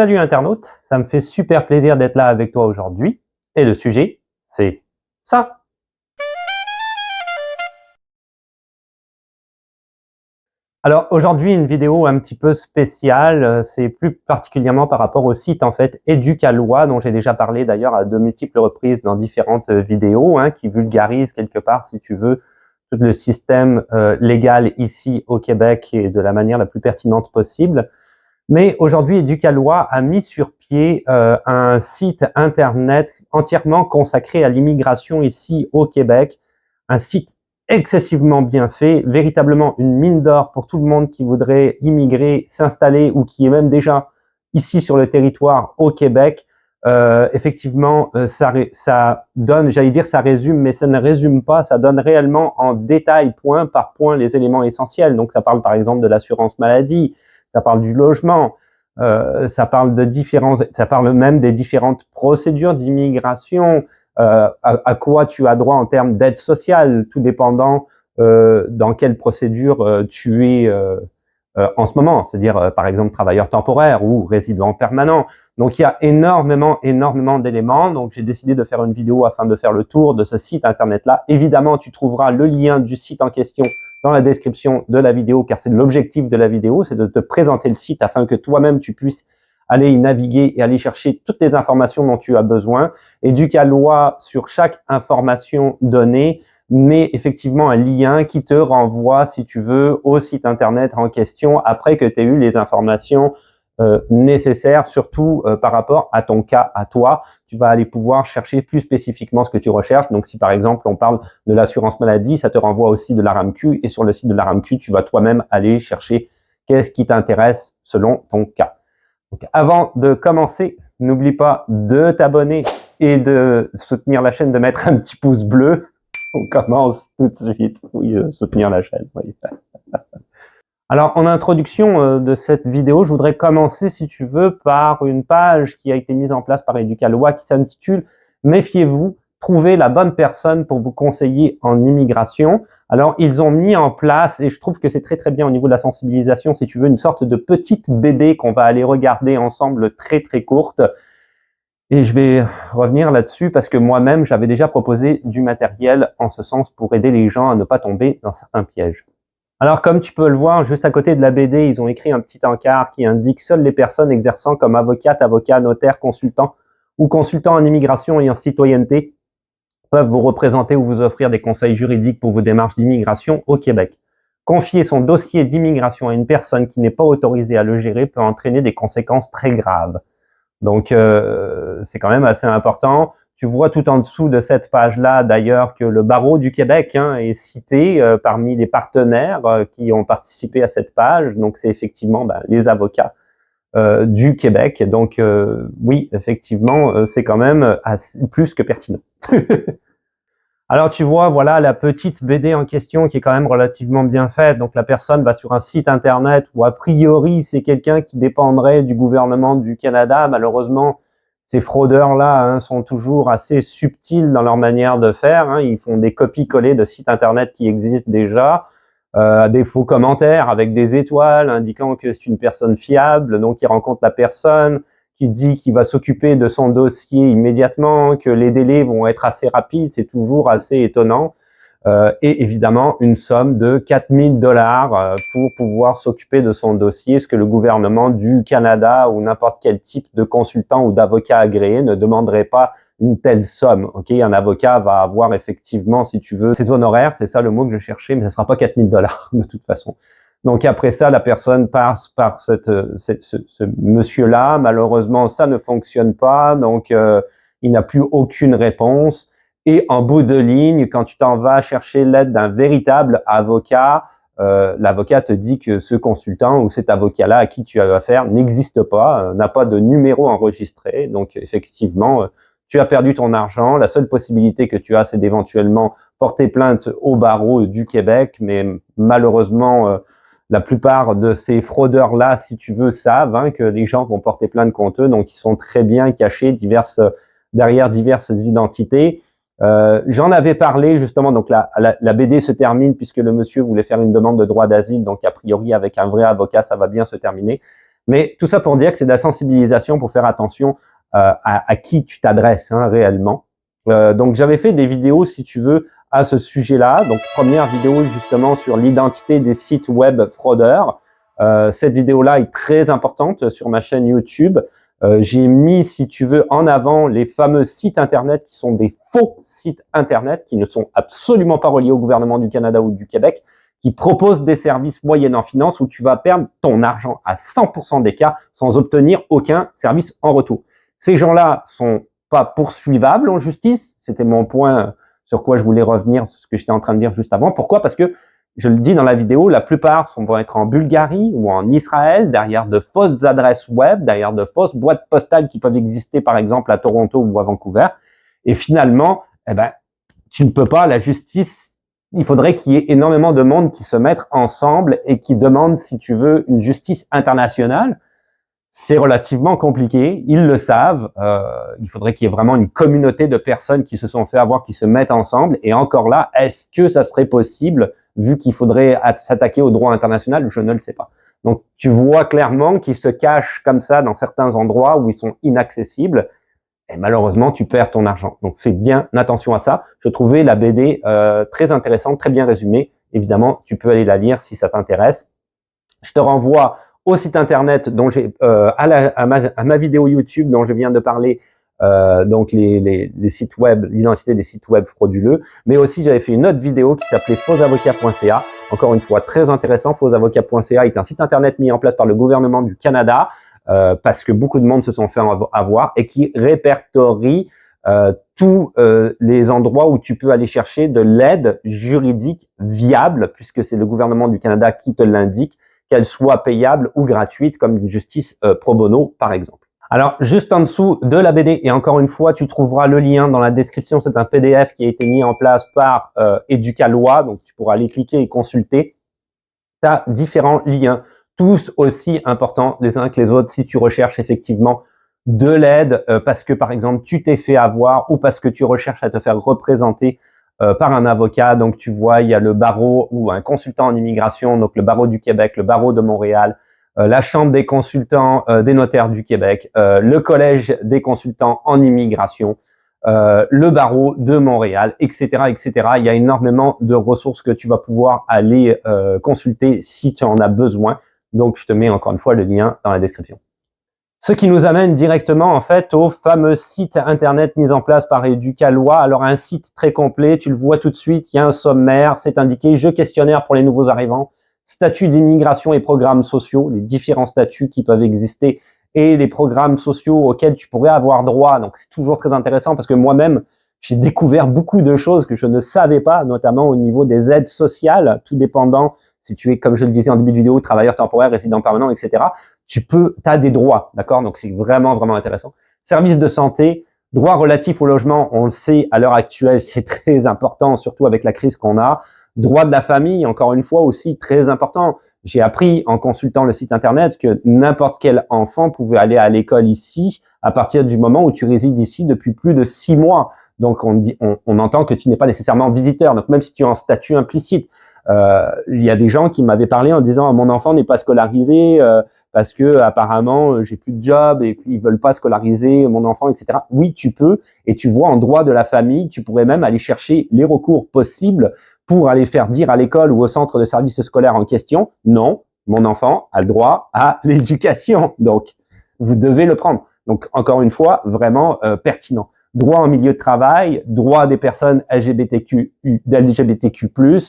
Salut internaute, ça me fait super plaisir d'être là avec toi aujourd'hui. Et le sujet, c'est ça. Alors aujourd'hui, une vidéo un petit peu spéciale, c'est plus particulièrement par rapport au site en fait Éducalois, dont j'ai déjà parlé d'ailleurs à de multiples reprises dans différentes vidéos, qui vulgarise quelque part, si tu veux, tout le système légal ici au Québec et de la manière la plus pertinente possible. Mais aujourd'hui, Éducalois a mis sur pied un site internet entièrement consacré à l'immigration ici au Québec, un site excessivement bien fait, véritablement une mine d'or pour tout le monde qui voudrait immigrer, s'installer ou qui est même déjà ici sur le territoire au Québec. Effectivement, ça donne, j'allais dire ça résume, mais ça ne résume pas, ça donne réellement en détail, point par point, les éléments essentiels. Donc ça parle par exemple de l'assurance maladie, ça parle du logement, ça parle même des différentes procédures d'immigration, à quoi tu as droit en termes d'aide sociale, tout dépendant dans quelle procédure tu es en ce moment, c'est-à-dire par exemple travailleur temporaire ou résident permanent. Donc il y a énormément d'éléments. Donc j'ai décidé de faire une vidéo afin de faire le tour de ce site internet-là. Évidemment, tu trouveras le lien du site en question dans la description de la vidéo, car c'est l'objectif de la vidéo, c'est de te présenter le site afin que toi-même tu puisses aller y naviguer et aller chercher toutes les informations dont tu as besoin. Éducalois, sur chaque information donnée, met effectivement un lien qui te renvoie, si tu veux, au site internet en question après que tu aies eu les informations nécessaires, surtout par rapport à ton cas à toi. Tu vas aller pouvoir chercher plus spécifiquement ce que tu recherches. Donc, si par exemple, on parle de l'assurance maladie, ça te renvoie aussi de la RAMQ et sur le site de la RAMQ, tu vas toi-même aller chercher qu'est-ce qui t'intéresse selon ton cas. Donc, avant de commencer, n'oublie pas de t'abonner et de soutenir la chaîne, de mettre un petit pouce bleu. On commence tout de suite. Oui, soutenir la chaîne. Oui. Alors, en introduction de cette vidéo, je voudrais commencer, si tu veux, par une page qui a été mise en place par Éducalois qui s'intitule « Méfiez-vous, trouvez la bonne personne pour vous conseiller en immigration ». Alors, ils ont mis en place, et je trouve que c'est très bien au niveau de la sensibilisation, si tu veux, une sorte de petite BD qu'on va aller regarder ensemble très courte. Et je vais revenir là-dessus parce que moi-même, j'avais déjà proposé du matériel en ce sens pour aider les gens à ne pas tomber dans certains pièges. Alors, comme tu peux le voir, juste à côté de la BD, ils ont écrit un petit encart qui indique « Seules les personnes exerçant comme avocate, avocat, notaire, consultant ou consultant en immigration et en citoyenneté peuvent vous représenter ou vous offrir des conseils juridiques pour vos démarches d'immigration au Québec. Confier son dossier d'immigration à une personne qui n'est pas autorisée à le gérer peut entraîner des conséquences très graves. » Donc, c'est quand même assez important. Tu vois tout en dessous de cette page-là, d'ailleurs, que le barreau du Québec est cité parmi les partenaires qui ont participé à cette page. Donc, c'est effectivement les avocats du Québec. Donc, oui, effectivement, c'est quand même plus que pertinent. Alors, tu vois, voilà la petite BD en question qui est quand même relativement bien faite. Donc, la personne va sur un site internet où, a priori, c'est quelqu'un qui dépendrait du gouvernement du Canada. Malheureusement, ces fraudeurs-là sont toujours assez subtils dans leur manière de faire. Ils font des copies-collées de sites internet qui existent déjà, des faux commentaires avec des étoiles indiquant que c'est une personne fiable, donc ils rencontrent la personne, qui dit qu'il va s'occuper de son dossier immédiatement, que les délais vont être assez rapides, c'est toujours assez étonnant. Et évidemment, une somme de 4000 $ pour pouvoir s'occuper de son dossier, ce que le gouvernement du Canada ou n'importe quel type de consultant ou d'avocat agréé ne demanderait pas une telle somme. Okay, un avocat va avoir effectivement, si tu veux, ses honoraires, c'est ça le mot que je cherchais, mais ce ne sera pas 4000 $ de toute façon. Donc après ça, la personne passe par ce monsieur-là. Malheureusement, ça ne fonctionne pas. Donc, il n'a plus aucune réponse. Et en bout de ligne, quand tu t'en vas chercher l'aide d'un véritable avocat, l'avocat te dit que ce consultant ou cet avocat-là à qui tu as affaire n'existe pas, n'a pas de numéro enregistré. Donc, effectivement, tu as perdu ton argent. La seule possibilité que tu as, c'est d'éventuellement porter plainte au barreau du Québec. Mais malheureusement, la plupart de ces fraudeurs-là, si tu veux, savent que les gens vont porter plainte contre eux, donc ils sont très bien cachés derrière diverses identités. J'en avais parlé justement, donc la BD se termine puisque le monsieur voulait faire une demande de droit d'asile, donc a priori avec un vrai avocat, ça va bien se terminer. Mais tout ça pour dire que c'est de la sensibilisation pour faire attention à qui tu t'adresses réellement. Donc j'avais fait des vidéos, si tu veux, à ce sujet-là. Donc première vidéo justement sur l'identité des sites web fraudeurs. Cette vidéo-là est très importante sur ma chaîne YouTube. J'ai mis, si tu veux, en avant les fameux sites Internet qui sont des faux sites Internet, qui ne sont absolument pas reliés au gouvernement du Canada ou du Québec, qui proposent des services moyennant finance où tu vas perdre ton argent à 100% des cas sans obtenir aucun service en retour. Ces gens-là sont pas poursuivables en justice. C'était mon point sur quoi je voulais revenir, ce que j'étais en train de dire juste avant. Pourquoi? Parce que je le dis dans la vidéo, la plupart vont être en Bulgarie ou en Israël, derrière de fausses adresses web, derrière de fausses boîtes postales qui peuvent exister par exemple à Toronto ou à Vancouver. Et finalement, tu ne peux pas, la justice, il faudrait qu'il y ait énormément de monde qui se mettent ensemble et qui demandent, si tu veux, une justice internationale. C'est relativement compliqué, ils le savent. Il faudrait qu'il y ait vraiment une communauté de personnes qui se sont fait avoir, qui se mettent ensemble. Et encore là, est-ce que ça serait possible, vu qu'il faudrait s'attaquer au droit international? Je ne le sais pas. Donc, tu vois clairement qu'ils se cachent comme ça dans certains endroits où ils sont inaccessibles. Et malheureusement, tu perds ton argent. Donc, fais bien attention à ça. Je trouvais la BD très intéressante, très bien résumée. Évidemment, tu peux aller la lire si ça t'intéresse. Je te renvoie au site internet dont j'ai à ma vidéo YouTube dont je viens de parler, donc les sites web, l'identité des sites web frauduleux, mais aussi j'avais fait une autre vidéo qui s'appelait fausavocat.ca. Encore une fois, très intéressant. Fausavocat.ca est un site internet mis en place par le gouvernement du Canada parce que beaucoup de monde se sont fait avoir et qui répertorie tous les endroits où tu peux aller chercher de l'aide juridique viable, puisque c'est le gouvernement du Canada qui te l'indique, qu'elle soit payable ou gratuite, comme une justice pro bono, par exemple. Alors, juste en dessous de la BD, et encore une fois, tu trouveras le lien dans la description. C'est un PDF qui a été mis en place par Éducalois, donc tu pourras aller cliquer et consulter. Tu as différents liens, tous aussi importants les uns que les autres, si tu recherches effectivement de l'aide, parce que, par exemple, tu t'es fait avoir ou parce que tu recherches à te faire représenter par un avocat. Donc, tu vois, il y a le barreau ou un consultant en immigration, donc le barreau du Québec, le barreau de Montréal, la Chambre des consultants des notaires du Québec, le Collège des consultants en immigration, le barreau de Montréal, etc., etc. Il y a énormément de ressources que tu vas pouvoir aller consulter si tu en as besoin. Donc, je te mets encore une fois le lien dans la description. Ce qui nous amène directement en fait au fameux site internet mis en place par Éducalois. Alors un site très complet, tu le vois tout de suite, il y a un sommaire, c'est indiqué jeu questionnaire pour les nouveaux arrivants, statut d'immigration et programmes sociaux, les différents statuts qui peuvent exister et les programmes sociaux auxquels tu pourrais avoir droit. Donc c'est toujours très intéressant parce que moi-même, j'ai découvert beaucoup de choses que je ne savais pas, notamment au niveau des aides sociales, tout dépendant si tu es, comme je le disais en début de vidéo, travailleur temporaire, résident permanent, etc. Tu as des droits, d'accord? Donc, c'est vraiment, vraiment intéressant. Services de santé, droits relatifs au logement, on le sait, à l'heure actuelle, c'est très important, surtout avec la crise qu'on a. Droits de la famille, encore une fois, aussi très important. J'ai appris en consultant le site internet que n'importe quel enfant pouvait aller à l'école ici à partir du moment où tu résides ici depuis plus de 6 mois. Donc, on entend que tu n'es pas nécessairement visiteur. Donc, même si tu es en statut implicite, il y a des gens qui m'avaient parlé en disant mon enfant n'est pas scolarisé parce que apparemment j'ai plus de job et puis ils veulent pas scolariser mon enfant, etc. Oui, tu peux, et tu vois en droit de la famille, tu pourrais même aller chercher les recours possibles pour aller faire dire à l'école ou au centre de service scolaire en question, non, mon enfant a le droit à l'éducation, donc vous devez le prendre. Donc encore une fois, vraiment pertinent. Droit en milieu de travail, droit des personnes LGBTQ,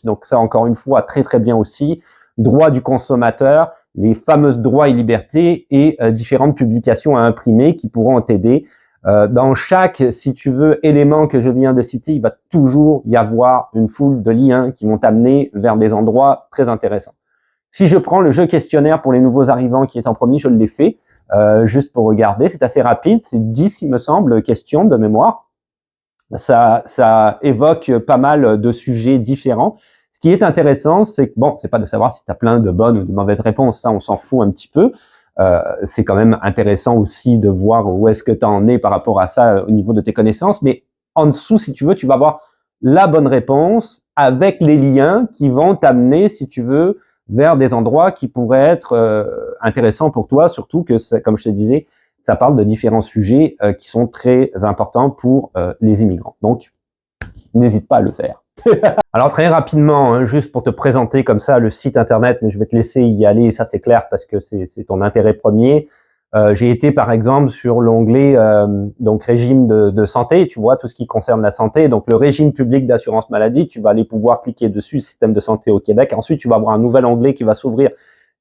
donc ça encore une fois très très bien aussi, droit du consommateur, les fameuses droits et libertés et différentes publications à imprimer qui pourront t'aider. Dans chaque, si tu veux, élément que je viens de citer, il va toujours y avoir une foule de liens qui vont t'amener vers des endroits très intéressants. Si je prends le jeu questionnaire pour les nouveaux arrivants qui est en premier, je l'ai fait. Juste pour regarder, c'est assez rapide, c'est 10, il me semble, questions de mémoire. Ça évoque pas mal de sujets différents. Ce qui est intéressant, c'est que, bon, c'est pas de savoir si tu as plein de bonnes ou de mauvaises réponses, ça on s'en fout un petit peu. C'est quand même intéressant aussi de voir où est-ce que tu en es par rapport à ça au niveau de tes connaissances, mais en dessous, si tu veux, tu vas avoir la bonne réponse avec les liens qui vont t'amener, si tu veux, vers des endroits qui pourraient être intéressants pour toi, surtout que, comme je te disais, ça parle de différents sujets qui sont très importants pour les immigrants. Donc, n'hésite pas à le faire. Alors très rapidement, hein, juste pour te présenter comme ça le site internet, mais je vais te laisser y aller, ça c'est clair parce que c'est ton intérêt premier. J'ai été par exemple sur l'onglet donc régime de santé, tu vois, tout ce qui concerne la santé. Donc le régime public d'assurance maladie, tu vas aller pouvoir cliquer dessus, système de santé au Québec. Ensuite, tu vas avoir un nouvel onglet qui va s'ouvrir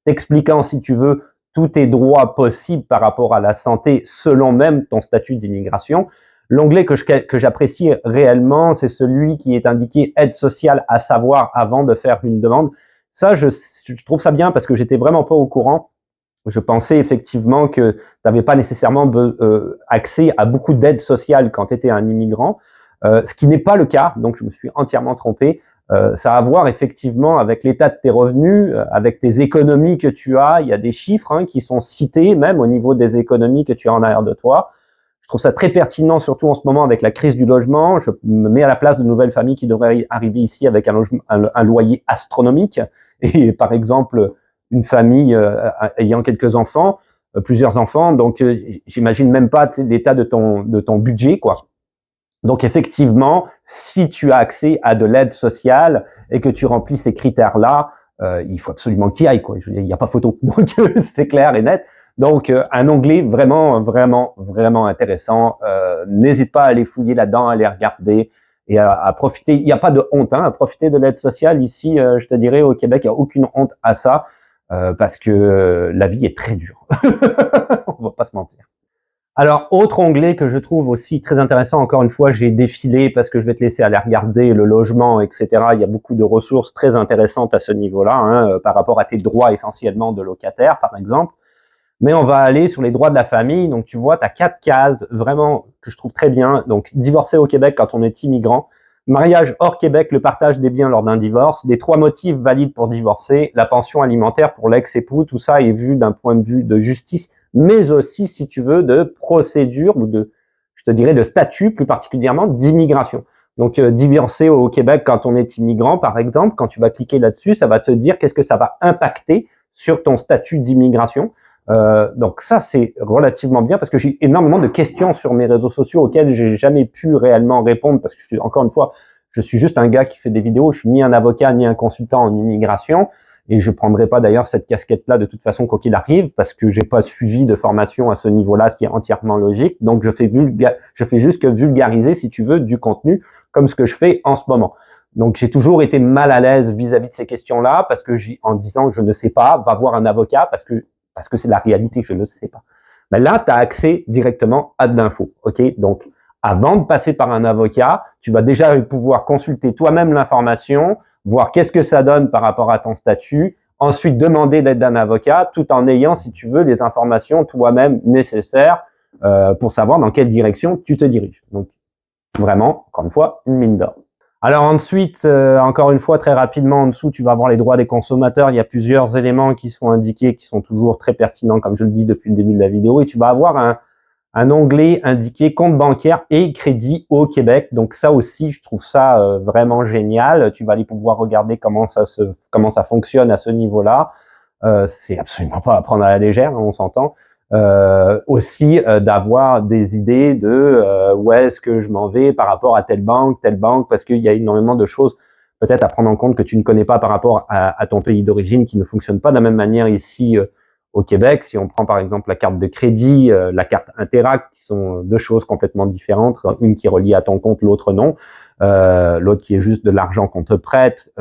t'expliquant, si tu veux, tous tes droits possibles par rapport à la santé selon même ton statut d'immigration. L'onglet que j'apprécie réellement, c'est celui qui est indiqué aide sociale à savoir avant de faire une demande. Ça, je trouve ça bien parce que j'étais vraiment pas au courant. Je pensais effectivement que tu n'avais pas nécessairement accès à beaucoup d'aide sociale quand tu étais un immigrant, ce qui n'est pas le cas, donc je me suis entièrement trompé. Ça a à voir effectivement avec l'état de tes revenus, avec tes économies que tu as. Il y a des chiffres hein, qui sont cités même au niveau des économies que tu as en arrière de toi. Je trouve ça très pertinent, surtout en ce moment avec la crise du logement. Je me mets à la place de nouvelles familles qui devraient arriver ici avec un loyer astronomique. Et par exemple, une famille ayant quelques enfants, plusieurs enfants, donc j'imagine même pas l'état de ton budget, quoi. Donc effectivement, si tu as accès à de l'aide sociale et que tu remplis ces critères-là, il faut absolument que tu y ailles, quoi. Il n'y a pas photo. Donc c'est clair et net. Donc un onglet vraiment intéressant. N'hésite pas à aller fouiller là-dedans, à aller regarder et à profiter. Il n'y a pas de honte hein, à profiter de l'aide sociale ici. Je te dirais au Québec, il n'y a aucune honte à ça parce que la vie est très dure. On va pas se mentir. Alors, autre onglet que je trouve aussi très intéressant, encore une fois, j'ai défilé parce que je vais te laisser aller regarder le logement, etc. Il y a beaucoup de ressources très intéressantes à ce niveau-là, hein, par rapport à tes droits essentiellement de locataire, par exemple. Mais on va aller sur les droits de la famille. Donc, tu vois, tu as 4 cases vraiment que je trouve très bien. Donc, divorcer au Québec quand on est immigrant. Mariage hors Québec, le partage des biens lors d'un divorce. Les 3 motifs valides pour divorcer. La pension alimentaire pour l'ex-époux. Tout ça est vu d'un point de vue de justice, mais aussi, si tu veux, de procédure ou de, je te dirais, de statut, plus particulièrement d'immigration. Donc, divorcer au Québec quand on est immigrant, par exemple, quand tu vas cliquer là-dessus, ça va te dire qu'est-ce que ça va impacter sur ton statut d'immigration. Donc ça, c'est relativement bien parce que j'ai énormément de questions sur mes réseaux sociaux auxquelles j'ai jamais pu réellement répondre parce que encore une fois, je suis juste un gars qui fait des vidéos, je suis ni un avocat ni un consultant en immigration et je prendrai pas d'ailleurs cette casquette-là de toute façon quoi qu'il arrive parce que j'ai pas suivi de formation à ce niveau-là, ce qui est entièrement logique. Donc je fais juste que vulgariser, si tu veux, du contenu comme ce que je fais en ce moment. Donc j'ai toujours été mal à l'aise vis-à-vis de ces questions-là parce que en disant que je ne sais pas, va voir un avocat parce que c'est la réalité, je ne sais pas. Mais là, tu as accès directement à de l'info. Ok, donc avant de passer par un avocat, tu vas déjà pouvoir consulter toi-même l'information, voir qu'est-ce que ça donne par rapport à ton statut, ensuite demander l'aide d'un avocat, tout en ayant, si tu veux, les informations toi-même nécessaires pour savoir dans quelle direction tu te diriges. Donc vraiment, encore une fois, une mine d'or. Alors ensuite, encore une fois, très rapidement, en dessous, tu vas avoir les droits des consommateurs. Il y a plusieurs éléments qui sont indiqués, qui sont toujours très pertinents, comme je le dis depuis le début de la vidéo. Et tu vas avoir un onglet indiqué compte bancaire et crédit au Québec. Donc ça aussi, je trouve ça vraiment génial. Tu vas aller pouvoir regarder comment ça fonctionne à ce niveau-là. C'est absolument pas à prendre à la légère, hein, on s'entend. Aussi d'avoir des idées de où est-ce que je m'en vais par rapport à telle banque, parce qu'il y a énormément de choses peut-être à prendre en compte que tu ne connais pas par rapport à ton pays d'origine, qui ne fonctionne pas de la même manière ici au Québec. Si on prend par exemple la carte de crédit, la carte Interac, qui sont deux choses complètement différentes, une qui est reliée à ton compte, l'autre non. L'autre qui est juste de l'argent qu'on te prête,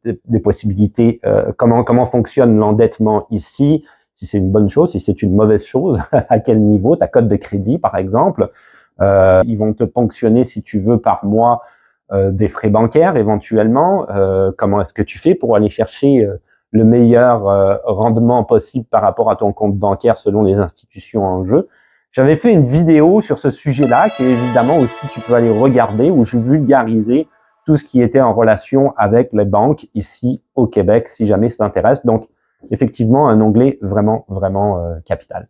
des possibilités, comment fonctionne l'endettement ici, si c'est une bonne chose, si c'est une mauvaise chose, à quel niveau, ta cote de crédit par exemple. Ils vont te ponctionner si tu veux par mois des frais bancaires éventuellement. Comment est-ce que tu fais pour aller chercher le meilleur rendement possible par rapport à ton compte bancaire selon les institutions en jeu. J'avais fait une vidéo sur ce sujet-là, qui évidemment aussi tu peux aller regarder, où je vulgarisais tout ce qui était en relation avec les banques ici au Québec, si jamais ça t'intéresse. Donc, effectivement, un onglet vraiment capital.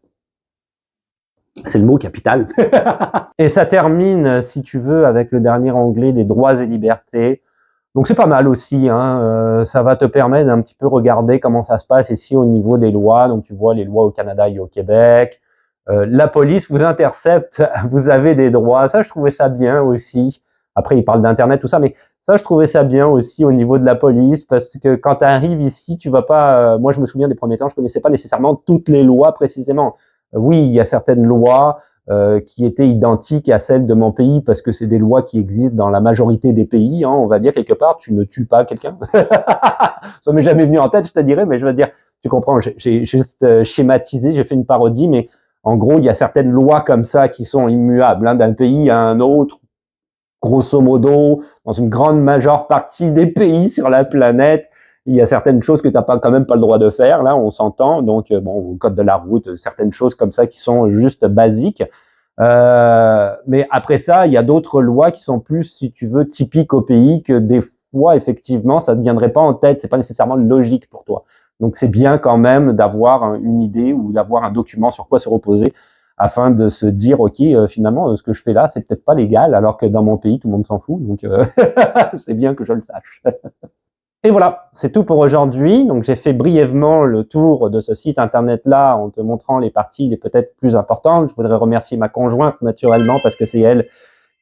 C'est le mot capital. Et ça termine, si tu veux, avec le dernier onglet des droits et libertés. Donc c'est pas mal aussi, hein, ça va te permettre d'un petit peu regarder comment ça se passe ici au niveau des lois. Donc tu vois les lois au Canada et au Québec. La police vous intercepte, vous avez des droits. Ça, je trouvais ça bien aussi. Après, ils parlent d'Internet, tout ça, mais ça, je trouvais ça bien aussi au niveau de la police, parce que quand tu arrives ici, tu vas pas... moi, je me souviens des premiers temps, je connaissais pas nécessairement toutes les lois précisément. Oui, il y a certaines lois qui étaient identiques à celles de mon pays, parce que c'est des lois qui existent dans la majorité des pays, hein, on va dire quelque part, tu ne tues pas quelqu'un. Ça m'est jamais venu en tête, je te dirais, mais je veux dire, tu comprends, j'ai juste schématisé, j'ai fait une parodie, mais en gros, il y a certaines lois comme ça qui sont immuables, hein, d'un pays à un autre, grosso modo, dans une grande majeure partie des pays sur la planète. Il y a certaines choses que tu n'as pas, quand même pas le droit de faire, là, on s'entend. Donc, bon, au code de la route, certaines choses comme ça qui sont juste basiques. Mais après ça, il y a d'autres lois qui sont plus, si tu veux, typiques au pays, que des fois, effectivement, ça ne viendrait pas en tête. C'est pas nécessairement logique pour toi. Donc, c'est bien quand même d'avoir une idée ou d'avoir un document sur quoi se reposer afin de se dire, OK, finalement, ce que je fais là, c'est peut-être pas légal, alors que dans mon pays, tout le monde s'en fout. Donc, c'est bien que je le sache. Et voilà, c'est tout pour aujourd'hui. Donc, j'ai fait brièvement le tour de ce site internet-là en te montrant les parties les peut-être plus importantes. Je voudrais remercier ma conjointe, naturellement, parce que c'est elle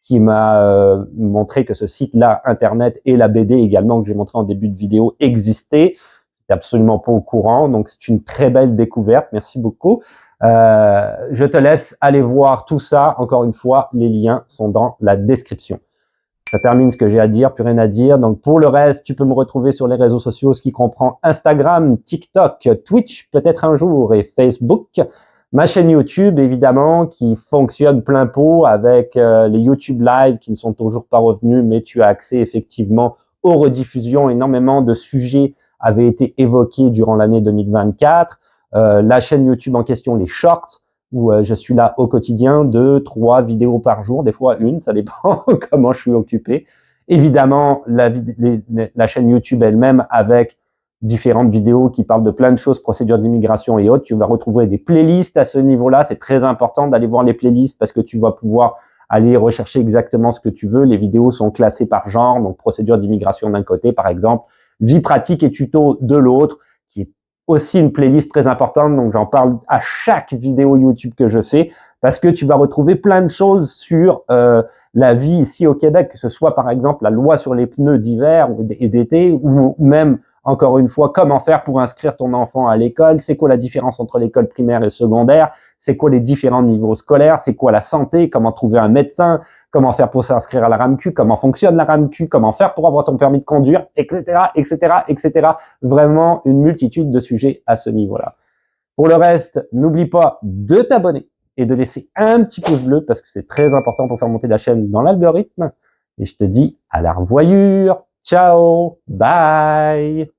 qui m'a montré que ce site-là, internet, et la BD également, que j'ai montré en début de vidéo, existait. J'étais absolument pas au courant. Donc, c'est une très belle découverte. Merci beaucoup. Je te laisse aller voir tout ça. Encore une fois, les liens sont dans la description. Ça termine ce que j'ai à dire, plus rien à dire. Donc pour le reste, tu peux me retrouver sur les réseaux sociaux, ce qui comprend Instagram, TikTok, Twitch, peut-être un jour, et Facebook. Ma chaîne YouTube, évidemment, qui fonctionne plein pot avec les YouTube Live qui ne sont toujours pas revenus, mais tu as accès effectivement aux rediffusions. Énormément de sujets avaient été évoqués durant l'année 2024. La chaîne YouTube en question, les Shorts, où je suis là au quotidien, 2, 3 vidéos par jour, des fois une, ça dépend comment je suis occupé. Évidemment, la chaîne YouTube elle-même avec différentes vidéos qui parlent de plein de choses, procédures d'immigration et autres. Tu vas retrouver des playlists à ce niveau-là. C'est très important d'aller voir les playlists parce que tu vas pouvoir aller rechercher exactement ce que tu veux. Les vidéos sont classées par genre, donc procédure d'immigration d'un côté, par exemple, vie pratique et tuto de l'autre, qui est aussi une playlist très importante, donc j'en parle à chaque vidéo YouTube que je fais, parce que tu vas retrouver plein de choses sur la vie ici au Québec, que ce soit par exemple la loi sur les pneus d'hiver et d'été, ou même, encore une fois, comment faire pour inscrire ton enfant à l'école, c'est quoi la différence entre l'école primaire et secondaire, c'est quoi les différents niveaux scolaires, c'est quoi la santé, comment trouver un médecin, comment faire pour s'inscrire à la RAMQ, comment fonctionne la RAMQ, comment faire pour avoir ton permis de conduire, etc., etc., etc. Vraiment une multitude de sujets à ce niveau-là. Pour le reste, n'oublie pas de t'abonner et de laisser un petit pouce bleu parce que c'est très important pour faire monter la chaîne dans l'algorithme. Et je te dis à la revoyure. Ciao, bye.